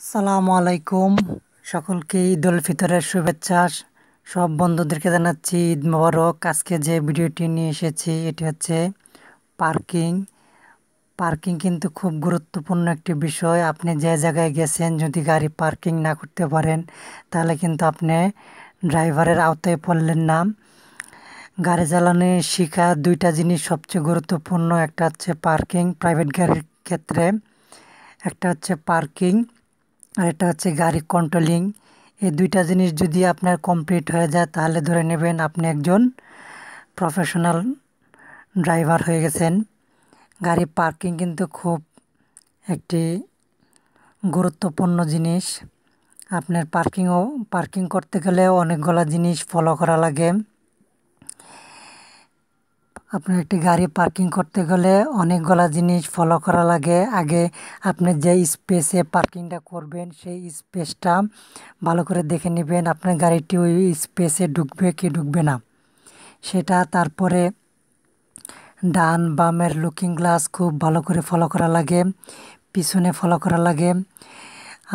সালামু আলাইকুম। সকলকে ঈদ উল ফিতরের শুভেচ্ছা। সব বন্ধুদেরকে জানাচ্ছি ঈদ মোবারক। আজকে যে ভিডিওটি নিয়ে এসেছি এটি হচ্ছে পার্কিং। পার্কিং কিন্তু খুব গুরুত্বপূর্ণ একটি বিষয়। আপনি যে জায়গায় গেছেন, যদি গাড়ি পার্কিং না করতে পারেন তাহলে কিন্তু আপনি ড্রাইভারের আওতায় পড়লেন না। গাড়ি চালানো শেখা দুইটা জিনিস সবচেয়ে গুরুত্বপূর্ণ। একটা হচ্ছে পার্কিং প্রাইভেট গাড়ির ক্ষেত্রে, একটা হচ্ছে পার্কিং আর এটা হচ্ছে গাড়ি কন্ট্রোলিং। এই দুইটা জিনিস যদি আপনার কমপ্লিট হয়ে যায় তাহলে ধরে নেবেন আপনি একজন প্রফেশনাল ড্রাইভার হয়ে গেছেন। গাড়ি পার্কিং কিন্তু খুব একটি গুরুত্বপূর্ণ জিনিস। আপনার পার্কিং করতে গেলে অনেকগুলো জিনিস ফলো করা লাগে। আপনার একটি গাড়ি পার্কিং করতে গেলে অনেকগুলো জিনিস ফলো করা লাগে। আগে আপনি যে স্পেসে পার্কিংটা করবেন সেই স্পেসটা ভালো করে দেখে নেবেন, আপনার গাড়িটি ওই স্পেসে ঢুকবে কি ঢুকবে না সেটা। তারপরে ডান বামের লুকিং গ্লাস খুব ভালো করে ফলো করা লাগে, পিছনে ফলো করা লাগে।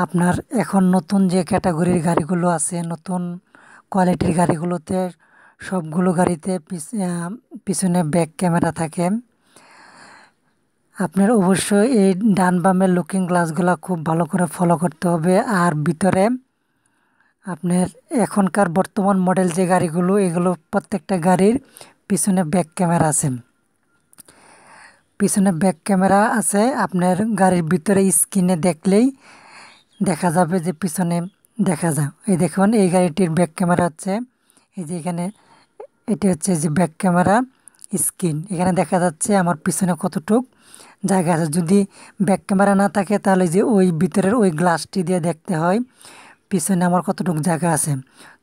আপনার এখন নতুন যে ক্যাটাগরির গাড়িগুলো আছে, নতুন কোয়ালিটির গাড়িগুলোতে সবগুলো গাড়িতে পিছনে ব্যাক ক্যামেরা থাকে। আপনার অবশ্যই এই ডান বামের লুকিং গ্লাসগুলো খুব ভালো করে ফলো করতে হবে। আর ভিতরে আপনার এখনকার বর্তমান মডেল যে গাড়িগুলো, এগুলো প্রত্যেকটা গাড়ির পিছনে ব্যাক ক্যামেরা আছে। পিছনে ব্যাক ক্যামেরা আছে, আপনার গাড়ির ভিতরে স্ক্রিনে দেখলেই দেখা যাবে যে পিছনে দেখা যায়। এই দেখুন, এই গাড়িটির ব্যাক ক্যামেরা হচ্ছে এই যে এখানে, এটি হচ্ছে যে ব্যাক ক্যামেরা স্ক্রিন। এখানে দেখা যাচ্ছে আমার পিছনে কতটুক জায়গা আছে। যদি ব্যাক ক্যামেরা না থাকে তাহলে যে ওই ভিতরের ওই গ্লাসটি দিয়ে দেখতে হয় পিছনে আমার কতটুক জায়গা আছে।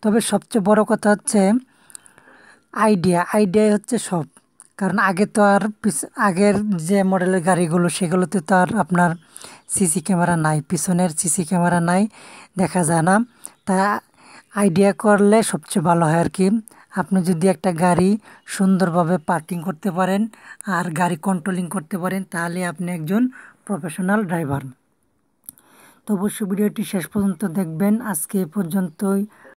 তবে সবচেয়ে বড় কথা হচ্ছে আইডিয়াই হচ্ছে সব। কারণ আগে তো আর আগের যে মডেলের গাড়িগুলো সেগুলোতে তো আর আপনার সিসি ক্যামেরা নাই, পিছনের সিসি ক্যামেরা নাই, দেখা যায় না। তা আইডিয়া করলে সবচেয়ে ভালো হয় আর কি। আপনি যদি একটা গাড়ি সুন্দরভাবে পার্কিং করতে পারেন আর গাড়ি কন্ট্রোলিং করতে পারেন তাহলে আপনি একজন প্রফেশনাল ড্রাইভার। তো অবশ্যই ভিডিওটি শেষ পর্যন্ত দেখবেন। আজকে এ পর্যন্তই।